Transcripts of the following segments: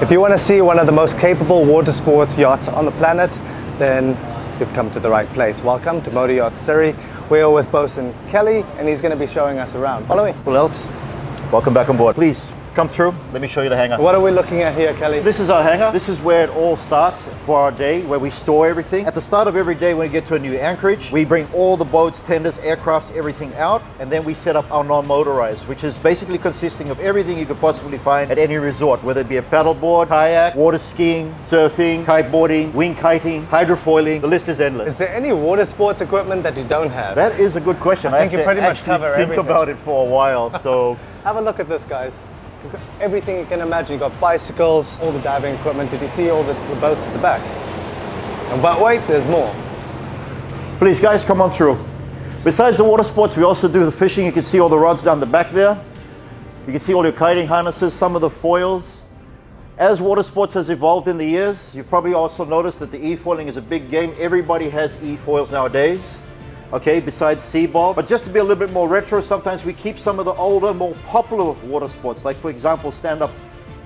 If you want to see one of the most capable water sports yachts on the planet, then you've come to the right place. Welcome to Motor Yacht SuRi. We are with Bosun Kelly, and he's going to be showing us around. Follow me. Well, else, welcome back on board. Please come through. Let me show you the hangar. What are we looking at here, Kelly? This is our hangar. This is where it all starts for our day, where we store everything. At the start of every day when we get to a new anchorage, we bring all the boats, tenders, aircrafts, everything out, and then we set up our non-motorized, which is basically consisting of everything you could possibly find at any resort, whether it be a paddleboard, kayak, water skiing, surfing, kiteboarding, wing kiting, hydrofoiling. The list is endless. Is there any water sports equipment that you don't have? That is a good question. I think you pretty much cover everything. Think about it for a while, so. Have a look at this, guys. You've got everything you can imagine. You've got bicycles, all the diving equipment. Did you see all the boats at the back? But wait, there's more. Please, guys, come on through. Besides the water sports, we also do the fishing. You can see all the rods down the back there. You can see all your kiting harnesses, some of the foils. As water sports has evolved in the years, you've probably also noticed that the e-foiling is a big game. Everybody has e-foils nowadays. Okay, besides Seabob. But just to be a little bit more retro, sometimes we keep some of the older, more popular water sports, like for example, stand-up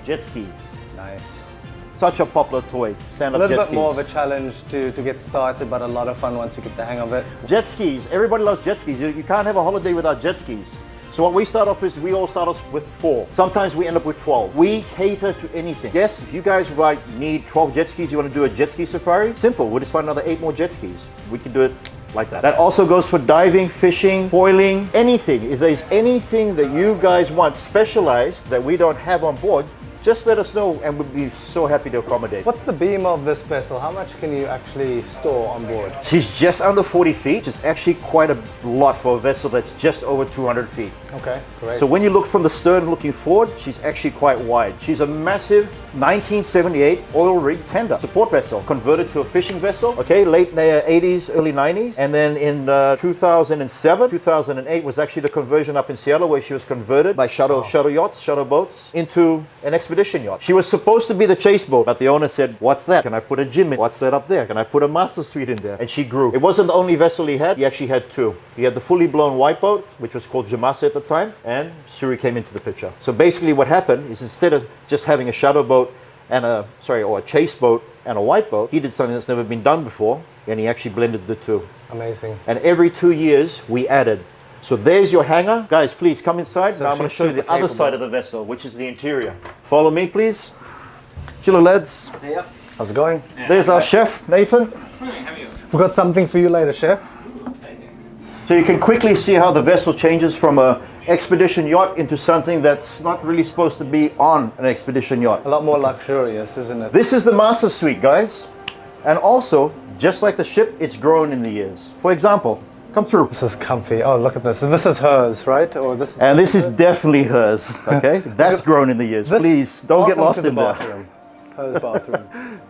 jet skis. Nice. Such a popular toy, stand-up jet skis. A little bit more of a challenge to get started, but a lot of fun once you get the hang of it. Jet skis, everybody loves jet skis. You can't have a holiday without jet skis. So what we start off is, we all start off with 4. Sometimes we end up with 12. We cater to anything. Yes, if you guys need 12 jet skis, you want to do a jet ski safari, simple, we'll just find another 8 more jet skis. We can do it like that. That also goes for diving, fishing, foiling, anything. If there's anything that you guys want specialized that we don't have on board, just let us know and we'll be so happy to accommodate. What's the beam of this vessel? How much can you actually store on board? She's just under 40 feet, which is actually quite a lot for a vessel that's just over 200 feet. Okay, great. So when you look from the stern looking forward, she's actually quite wide. She's a massive 1978 oil rig tender support vessel, converted to a fishing vessel, okay, late 80s, early 90s. And then in 2007, 2008 was actually the conversion up in Seattle, where she was converted by shuttle yachts, shuttle boats, into an expedition yacht. She was supposed to be the chase boat, but the owner said, what's that? Can I put a gym in? What's that up there? Can I put a master suite in there? And she grew. It wasn't the only vessel he had. He actually had 2. He had the fully blown white boat, which was called Jamasa at the time, and SuRi came into the picture. So basically what happened is, instead of just having a shuttle boat and a chase boat and a white boat, he did something that's never been done before, and he actually blended the 2. Amazing. And every 2 years we added. So there's your hangar. Guys, please come inside. So now I'm going to show you the other side of the vessel, which is the interior. Follow me, please. Hello, lads. Hey, up. How's it going? There's our chef, Nathan. How are you? We've got something for you later, chef. So you can quickly see how the vessel changes from an expedition yacht into something that's not really supposed to be on an expedition yacht. A lot more luxurious, isn't it? This is the master suite, guys. And also, just like the ship, it's grown in the years. For example, come through. This is comfy. Oh, look at this. This is hers, right? Or this is and this is definitely hers, okay? That's grown in the years. Please, don't get lost in there. Hers bathroom.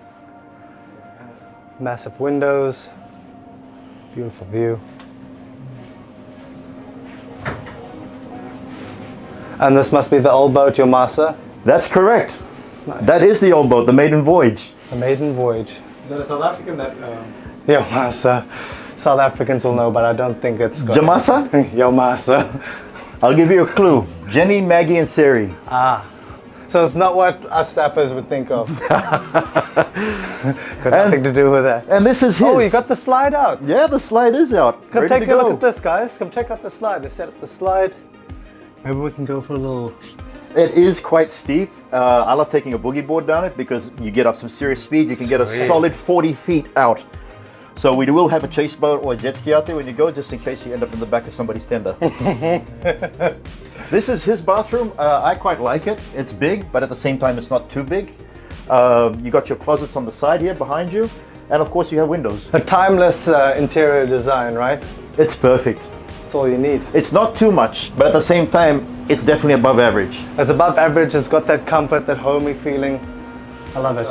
Massive windows. Beautiful view. And this must be the old boat, your Masa? That's correct. Nice. That is the old boat, the maiden voyage. The maiden voyage. Is that a South African that... Yo Masa. South Africans will know, but I don't think it's... Jamasa? Yo Masa. I'll give you a clue. Jenny, Maggie, and Sari. Ah. So it's not what us sappers would think of. Got nothing to do with that. And this is his. Oh, you got the slide out. Yeah, the slide is out. Come take a look at this, guys. Come check out the slide. They set up the slide. Maybe we can go for a little... It is quite steep. I love taking a boogie board down it because you get up some serious speed. You can get a solid 40 feet out. So we will have a chase boat or a jet ski out there when you go, just in case you end up in the back of somebody's tender. This is his bathroom. I quite like it. It's big, but at the same time, it's not too big. You got your closets on the side here behind you. And of course, you have windows. A timeless interior design, right? It's perfect. That's all you need. It's not too much, but at the same time, it's definitely above average. It's above average. It's got that comfort, that homey feeling. I love it.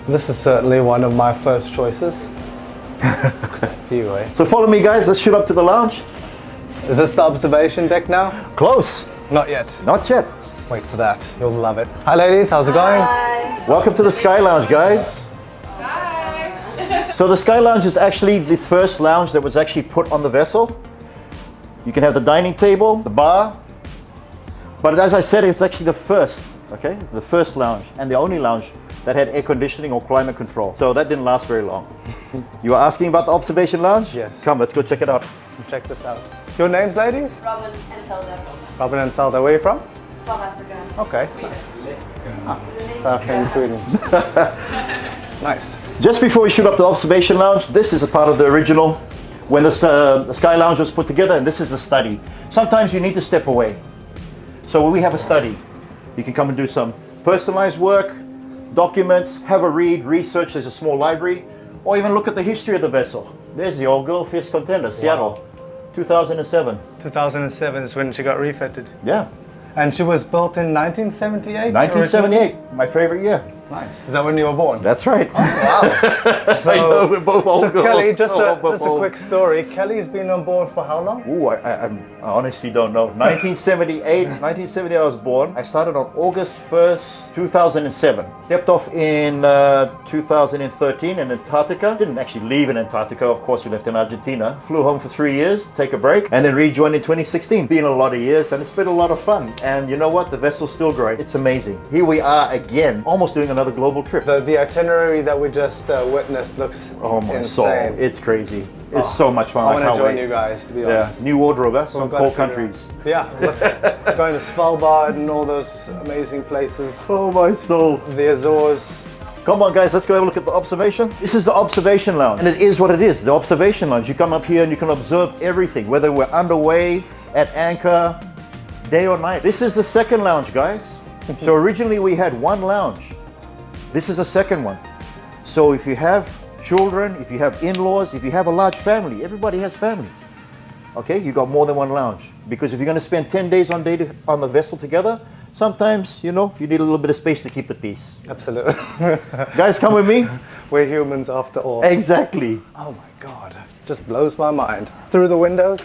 This is certainly one of my first choices. Look at that view, eh? So follow me, guys. Let's shoot up to the lounge. Is this the observation deck now? Close. Not yet. Not yet. Wait for that. You'll love it. Hi, ladies. How's it going? Hi. Welcome to the Sky Lounge, guys. Hi. So the Sky Lounge is actually the first lounge that was actually put on the vessel. You can have the dining table, the bar, but as I said, it's actually the first Okay, the first lounge and the only lounge that had air conditioning or climate control. So that didn't last very long. You were asking about the observation lounge? Yes. Come, let's go check it out. Check this out. Your names, ladies? Robin and Zelda. Robin and Salda. Where are you from? South Africa. Okay. Sweden. South Africa, Sweden. Nice. Just before we shoot up the observation lounge, this is a part of the original when the Sky Lounge was put together, and this is the study. Sometimes you need to step away. So when we have a study, you can come and do some personalized work, documents, have a read, research. There's a small library, or even look at the history of the vessel. There's the old girl, fierce contender, Seattle, 2007. 2007 is when she got refitted. Yeah, And she was built in 1978? 1978, my favorite year. Nice. Is that when you were born? That's right. Wow. I know, we're both old So girls. Kelly, just Oh, a quick story. Kelly's been on board for how long? Ooh, I honestly don't know. 1978 I was born. I started on August 1st, 2007. Stepped off in 2013 in Antarctica. Didn't actually leave in Antarctica, of course we left in Argentina. Flew home for 3 years, take a break, and then rejoined in 2016. Been a lot of years and it's been a lot of fun. And you know what? The vessel's still great. It's amazing. Here we are again, almost doing another global trip. The itinerary that we just witnessed looks Oh my soul. insane. It's crazy. It's so much fun. I want to can't join wait. you guys, to be Yeah, honest. new wardrobe, huh? Some We've got to cold figure countries. out- Yeah, looks going to Svalbard and all those amazing places. Oh my soul. The Azores. Come on guys, let's go have a look at the observation. This is the observation lounge. And it is what it is, the observation lounge. You come up here and you can observe everything, whether we're underway, at anchor, day or night. This is the second lounge, guys. So originally we had one lounge. This is the second one. So if you have children, if you have in-laws, if you have a large family, everybody has family. Okay, you got more than one lounge. Because if you're gonna spend 10 days on the vessel together, sometimes, you know, you need a little bit of space to keep the peace. Absolutely. Guys, come with me. We're humans after all. Exactly. Oh my God. Just blows my mind. Through the windows.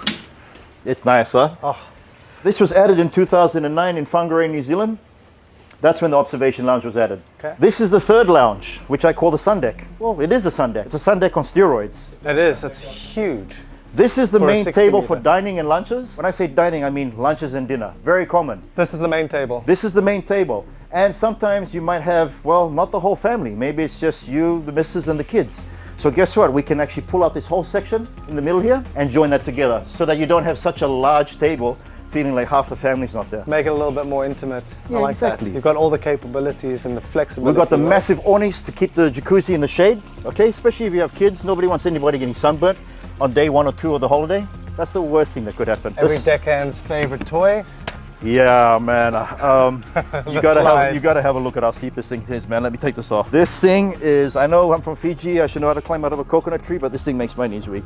It's nice, huh? Oh. This was added in 2009 in Hangar, New Zealand. That's when the observation lounge was added. Okay. This is the third lounge, which I call the sun deck. Well, it is a sun deck. It's a sun deck on steroids. It is. It's huge. This is the For a main 60 table for meter. dining and lunches. When I say dining, I mean lunches and dinner. Very common. This is the main table. This is the main table. And sometimes you might have, well, not the whole family. Maybe it's just you, the missus, and the kids. So guess what? We can actually pull out this whole section in the middle here and join that together so that you don't have such a large table feeling like half the family's not there. Make it a little bit more intimate. Yeah, I like exactly. that. You've got all the capabilities and the flexibility. We've got the right? massive awnings to keep the jacuzzi in the shade, okay? Especially if you have kids. Nobody wants anybody getting sunburnt on day 1 or 2 of the holiday. That's the worst thing that could happen. Every deckhand's favorite toy. Yeah, man. You gotta slide. have a look at how steep this thing is, man. Let me take this off. This thing is, I know I'm from Fiji. I should know how to climb out of a coconut tree, but this thing makes my knees weak.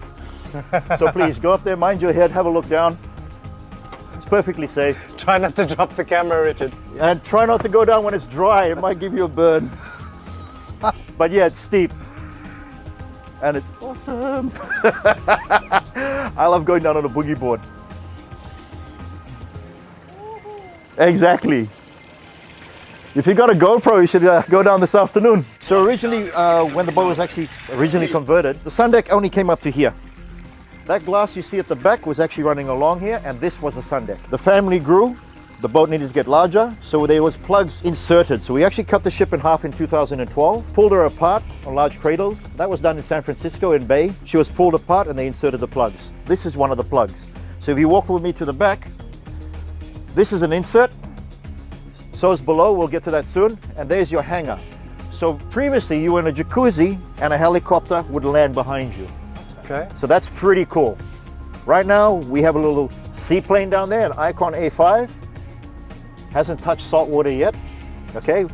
So please go up there, mind your head, have a look down. It's perfectly safe. Try not to drop the camera, Richard. And try not to go down when it's dry. It might give you a burn. But yeah, it's steep. And it's awesome. I love going down on a boogie board. Exactly. If you got a GoPro, you should go down this afternoon. So originally, when the boat was actually originally converted, the sun deck only came up to here. That glass you see at the back was actually running along here, and this was a sun deck. The family grew, the boat needed to get larger, so there was plugs inserted. So we actually cut the ship in half in 2012, pulled her apart on large cradles. That was done in San Francisco in Bay. She was pulled apart and they inserted the plugs. This is one of the plugs. So if you walk with me to the back, this is an insert. So is below, we'll get to that soon. And there's your hangar. So previously you were in a jacuzzi and a helicopter would land behind you. Okay. So that's pretty cool. Right now, we have a little seaplane down there, an Icon A5. Hasn't touched salt water yet, okay?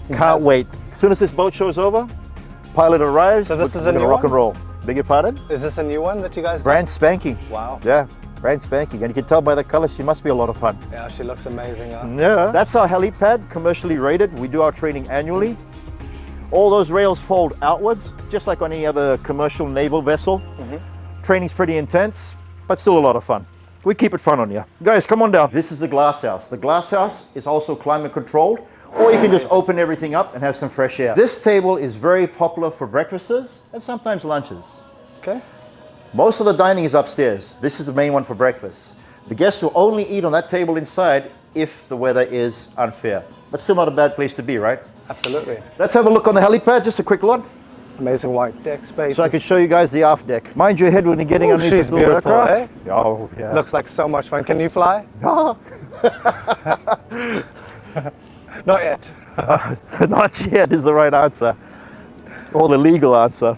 Can't wait. As soon as this boat show's over, pilot arrives, So this we're is a gonna new rock and one? roll. Beg your pardon? Is this a new one that you guys got? Brand spanking. Wow. Yeah, brand spanking. And you can tell by the color, she must be a lot of fun. Yeah, she looks amazing. Huh? Yeah. That's our helipad, commercially rated. We do our training annually. All those rails fold outwards, just like on any other commercial naval vessel. Training's pretty intense, but still a lot of fun. We keep it fun on you. Guys, come on down. This is the glass house. The glass house is also climate controlled, or you can just open everything up and have some fresh air. This table is very popular for breakfasts and sometimes lunches. Okay. Most of the dining is upstairs. This is the main one for breakfast. The guests will only eat on that table inside if the weather is unfair. But still not a bad place to be, right? Absolutely. Let's have a look on the helipad, just a quick look. Amazing white deck space. So I can show you guys the aft deck. Mind your head when you're getting underneath she's this little beautiful, aircraft. eh? Oh, yeah. Looks like so much fun. Can you fly? Ah. Not yet. Not yet is the right answer, or the legal answer.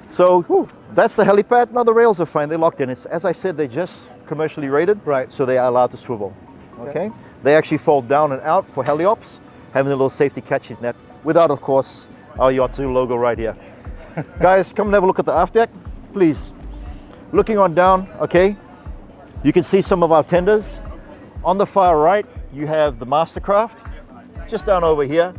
So whew, that's the helipad. Now the rails are fine, they're locked in. It's, as I said, they're just commercially rated, Right. so they are allowed to swivel. Okay? They actually fold down and out for heliops, having a little safety catching net, without, of course, our Yachtu logo right here. Guys, come and have a look at the aft deck, please. Looking on down, okay, you can see some of our tenders. On the far right, you have the Mastercraft, just down over here,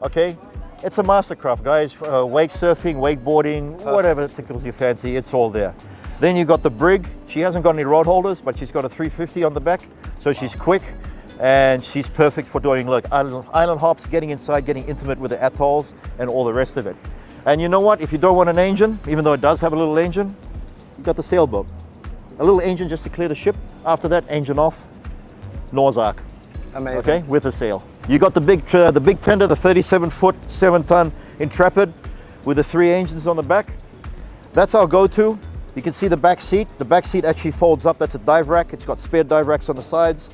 okay? It's a Mastercraft, guys. Wake surfing, wakeboarding, whatever tickles your fancy, it's all there. Then you got the Brig. She hasn't got any rod holders, but she's got a 350 on the back, so she's quick and she's perfect for doing like island hops, getting inside, getting intimate with the atolls and all the rest of it. And you know what? If you don't want an engine, even though it does have a little engine, you got the sailboat. A little engine just to clear the ship. After that, engine off, Noah's Ark. Amazing. Okay, with a sail. You got the big tender, the 37-foot, 7-ton Intrepid with the 3 engines on the back. That's our go-to. You can see the back seat. The back seat actually folds up. That's a dive rack. It's got spare dive racks on the sides.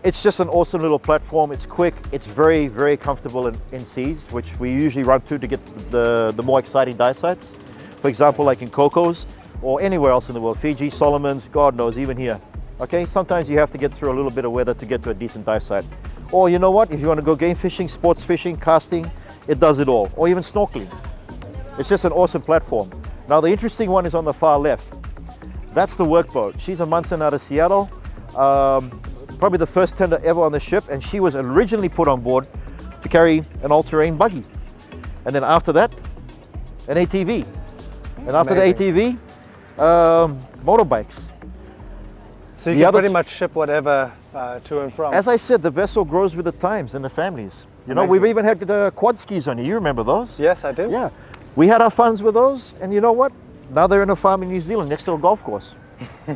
It's just an awesome little platform. It's quick. It's very, very comfortable in seas, which we usually run to get the more exciting dive sites. For example, like in Cocos or anywhere else in the world. Fiji, Solomons, God knows, even here. Okay, sometimes you have to get through a little bit of weather to get to a decent dive site. Or you know what, if you want to go game fishing, sports fishing, casting, it does it all. Or even snorkeling. It's just an awesome platform. Now the interesting one is on the far left. That's the workboat. She's a Munson out of Seattle. Probably the first tender ever on the ship, and she was originally put on board to carry an all-terrain buggy. And then after that, an ATV. And after Amazing. the ATV, motorbikes. So you The can other pretty much ship whatever to and from. As I said, the vessel grows with the times and the families. You know, Amazing. we've even had quad skis on here. You remember those? Yes, I do. Yeah. We had our funs with those, and you know what? Now they're in a farm in New Zealand next to a golf course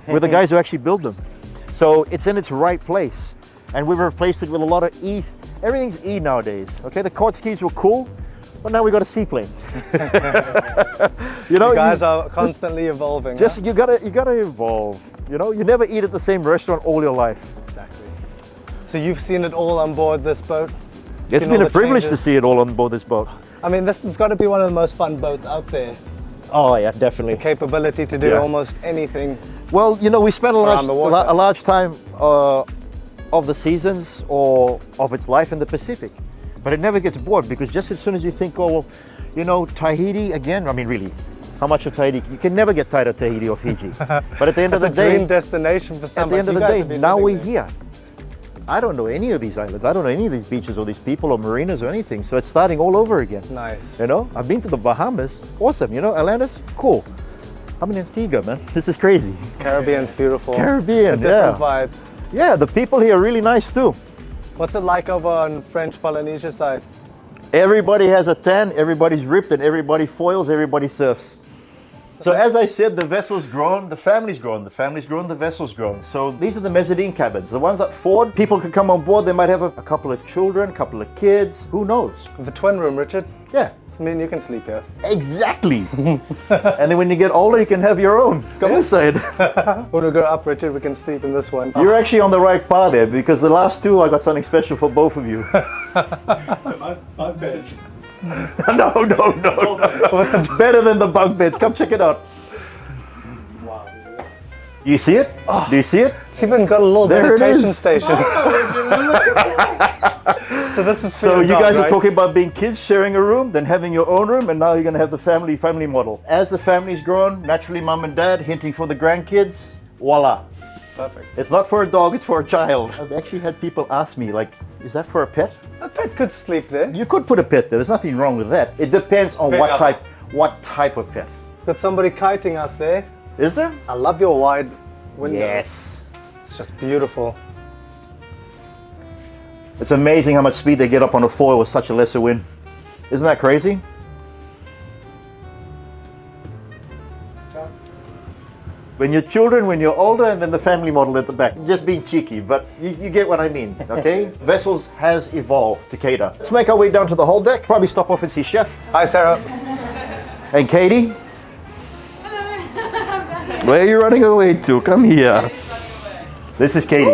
with the guys who actually build them. So it's in its right place. And we've replaced it with a lot of E. Everything's E nowadays. Okay, the quad skis were cool, but now we got a seaplane. You know, You guys are constantly evolving. just you gotta evolve. You know, you never eat at the same restaurant all your life. Exactly. So you've seen it all on board this boat? It's Seen been all a the privilege to changes? see it all on board this boat. I mean, this has got to be one of the most fun boats out there. Oh yeah, definitely. Capability to do Yeah. almost anything. Well, you know, we spent Around the water. a large time of the seasons or of its life in the Pacific, but it never gets bored because just as soon as you think, oh, well, you know, Tahiti again. I mean, really, how much of Tahiti? You can never get tired of Tahiti or Fiji. But at the end of the It's a dream day, destination for some. at the end of You the guys day, have been now living we're there. here. I don't know any of these islands. I don't know any of these beaches or these people or marinas or anything. So it's starting all over again. Nice. You know, I've been to the Bahamas. Awesome. You know, Atlantis, cool. I'm in Antigua, man. This is crazy. Caribbean's beautiful. Caribbean, A different yeah. vibe. Yeah, the people here are really nice too. What's it like over on French Polynesia side? Everybody has a tan, everybody's ripped, and everybody foils, everybody surfs. So as I said, the vessel's grown, the family's grown, the family's grown, the vessel's grown. So these are the mezzanine cabins. The ones that forward, people can come on board, they might have a couple of children, a couple of kids, who knows? The twin room, Richard. Yeah, I mean, you can sleep here. exactly. And then when you get older, you can have your own. Come inside. When we go up, Richard, we can sleep in this one. You're actually on the right path there because the last two, I got something special for both of you. My bed. No. Better than the bunk beds. Come check it out. Wow. You see it? Do you see it? It's even got a little There it meditation is. station. So this is for So your you dog, guys are right? talking about being kids sharing a room, then having your own room, and now you're gonna have the family model. As the family's grown, naturally mom and dad hinting for the grandkids, voila. Perfect. It's not for a dog, it's for a child. I've actually had people ask me, like, is that for a pet? A pet could sleep there. You could put a pet there, there's nothing wrong with that. It depends on Fair enough. what type of pet. Got somebody kiting out there. Is there? I love your wide windows. Yes. It's just beautiful. It's amazing how much speed they get up on a foil with such a lesser wind. Isn't that crazy? When you're children, when you're older, and then the family model at the back. Just being cheeky, but you get what I mean, okay? Vessels has evolved to cater. Let's make our way down to the whole deck. Probably stop off and see Chef. Hi, Sarah. And Katie. Where are you running away to? Come here. This is Katie.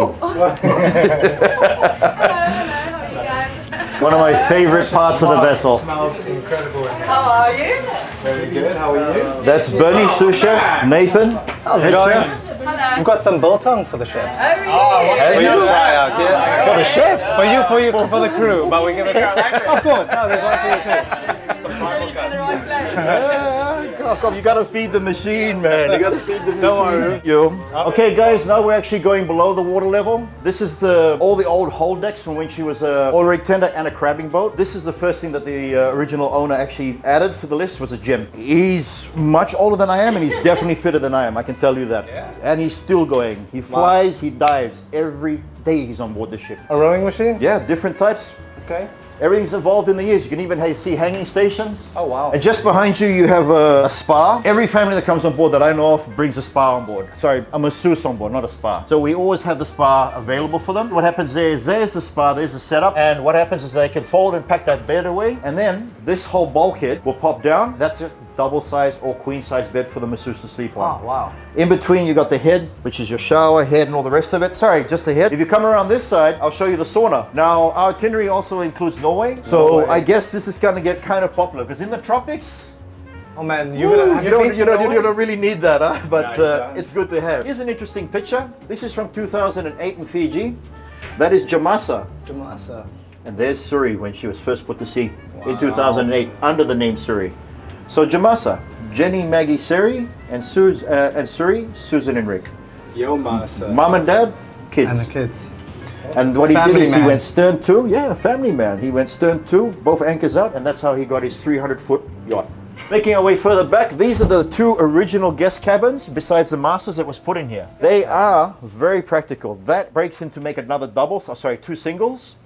One of my favorite parts of the vessel. Smells incredible in here. How are you? Very good. How are you? That's Bernie, sous chef, Nathan, How's it head going? chef. Hello. We've got some biltong for the chefs. Oh, really? For you to try out, yes. For the chefs. For the crew, but we give it Of course, no, there's one for you too. Really in the right place. Come, you gotta feed the machine, man. You gotta feed the machine. Don't worry. Okay, guys, now we're actually going below the water level. This is all the old hold decks from when she was a oil rig tender and a crabbing boat. This is the first thing that the original owner actually added to the list was a gym. He's much older than I am, and he's definitely fitter than I am. I can tell you that. Yeah. And he's still going. He flies, he dives. Every day he's on board the ship. A rowing machine? Yeah, different types. Okay. Everything's evolved in the years. You can even see hanging stations. Oh, wow. And just behind you, you have a spa. Every family that comes on board that I know of brings a spa on board. Sorry, a masseuse on board, not a spa. So we always have the spa available for them. What happens there's the spa, there's the setup. And what happens is they can fold and pack that bed away. And then this whole bulkhead will pop down. That's a double-sized or queen-size bed for the masseuse to sleep on. Oh, wow. In between, you got the head, which is your shower, head, and all the rest of it. Sorry, just the head. If you come around this side, I'll show you the sauna. Now, our itinerary also includes Norway. So I guess this is going to get kind of popular because in the tropics, Oh man, you don't really need that, huh? But it's good to have. Here's an interesting picture. This is from 2008 in Fiji. That is Jamasa. Jamasa. And there's SuRi when she was first put to sea in 2008 under the name SuRi. So Jamasa, Jenny, Maggie, Seri, and SuRi, Susan and Rick. Yo, massa. Mom and dad, kids. And the kids. And what he did Family is he man. went stern to, family man. He went stern to, both anchors out, and that's how he got his 300-foot yacht. Making our way further back, these are the two original guest cabins besides the masters that was put in here. They are very practical. That breaks in to make another double, two singles.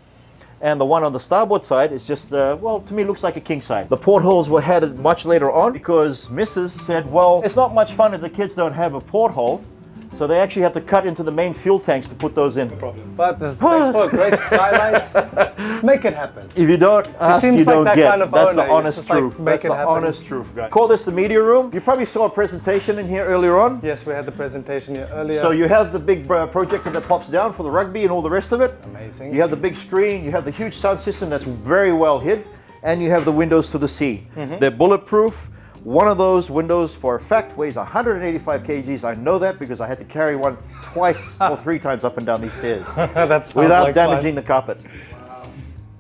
And the one on the starboard side is just, well, to me looks like a king size. The portholes were added much later on because Mrs. said, well, it's not much fun if the kids don't have a porthole. So they actually had to cut into the main fuel tanks to put those in. But this makes for a great skylight. Make it happen. If you don't ask, seems you like don't that get. kind of That's the owner. He's honest just like, truth. make That's it the happen. honest truth, guys. Call this the media room. You probably saw a presentation in here earlier on. Yes, we had the presentation here earlier. So you have the big projector that pops down for the rugby and all the rest of it. Amazing. You have the big screen. You have the huge sound system that's very well hid. And you have the windows to the sea. They're bulletproof. One of those windows, for a fact, weighs 185 kgs. I know that because I had to carry one twice or 3 times up and down these stairs That's without damaging the carpet.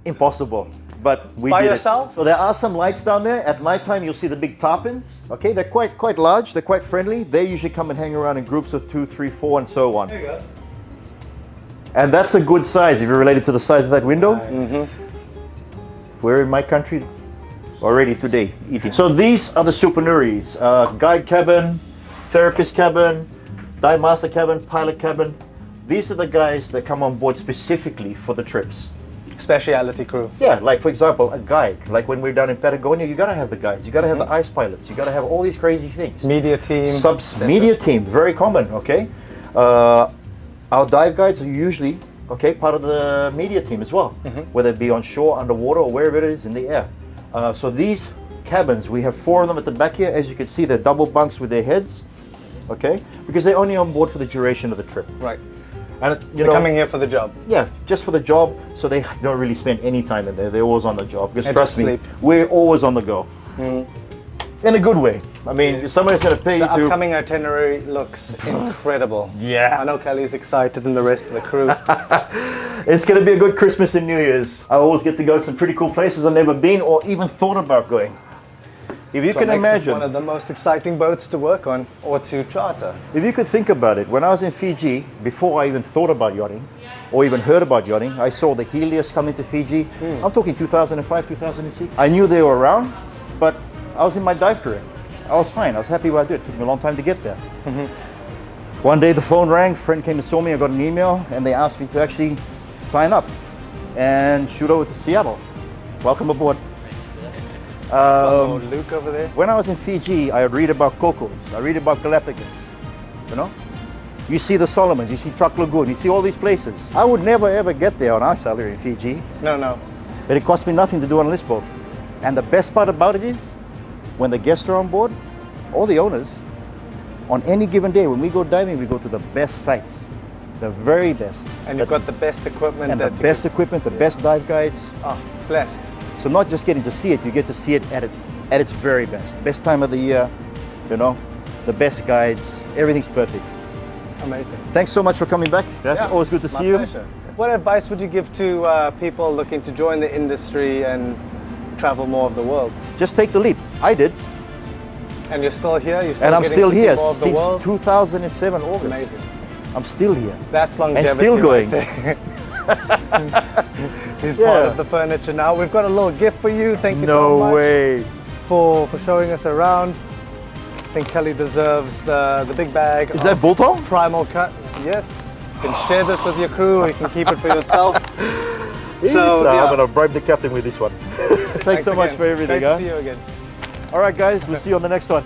Impossible. But we By did yourself? it. So there are some lights down there. At nighttime, you'll see the big tarpons. Okay, they're quite large. They're quite friendly. They usually come and hang around in groups of 2, 3, 4, and so on. There you go. And that's a good size if you're related to the size of that window. If we're in my country, already today eating. So these are the supernuries. Guide cabin, therapist cabin, dive master cabin, pilot cabin. These are the guys that come on board specifically for the trips. Speciality crew. Yeah, like for example, a guide. Like when we're down in Patagonia, you gotta have the guides. You gotta have the ice pilots. You gotta have all these crazy things. Media team. Media team, very common, okay? Our dive guides are usually, part of the media team as well. Whether it be on shore, underwater, or wherever it is in the air. So these cabins, we have 4 of them at the back here. As you can see, they're double bunks with their heads, okay? Because they're only on board for the duration of the trip. Right. And They're coming here for the job. yeah, just for the job, so they don't really spend any time in there. They're always on the job. Because And trust just me, sleep. we're always on the go. In a good way. I mean, if somebody's going to pay you The to... upcoming itinerary looks incredible. Yeah. I know Kelly's excited and the rest of the crew. It's going to be a good Christmas and New Year's. I always get to go to some pretty cool places I've never been or even thought about going. If you So can it makes this imagine, one of the most exciting boats to work on or to charter. if you could think about it, when I was in Fiji, before I even thought about yachting, or even heard about yachting, I saw the Helios come into Fiji. I'm talking 2005, 2006. I knew they were around, but I was in my dive career. I was fine. I was happy what I did. It took me a long time to get there. One day the phone rang, a friend came and saw me, I got an email, and they asked me to actually sign up and shoot over to Seattle. Welcome aboard. Oh, Luke over there. When I was in Fiji, I read about cocos, I read about Galapagos. you know? You see the Solomons, you see Truck Lagoon, you see all these places. I would never ever get there on our salary in Fiji, No. but it cost me nothing to do on this boat. And the best part about it is, when the guests are on board, all the owners, on any given day, when we go diving, we go to the best sites, the very best. And you've got the best equipment. And the best equipment, the best dive guides. Oh, blessed. So not just getting to see it, you get to see it at its very best. Best time of the year, you know, the best guides, everything's perfect. Amazing. Thanks so much for coming back. That's always good to see you. My pleasure. What advice would you give to people looking to join the industry and travel more of the world? Just take the leap. I did. And you're still here? You're still And I'm getting still to see here more of the since world? 2007 August. Amazing. I'm still here. That's longevity. And still going. Right there. He's part of the furniture now. We've got a little gift for you. Thank you so much. No way. For showing us around. I think Kelly deserves the big bag. Is that biltong? Primal cuts, yes. You can share this with your crew, or you can keep it for yourself. So, I'm going to bribe the captain with this one. Thanks so much again. for everything. Great to see you again. All right, guys, we'll see you on the next one.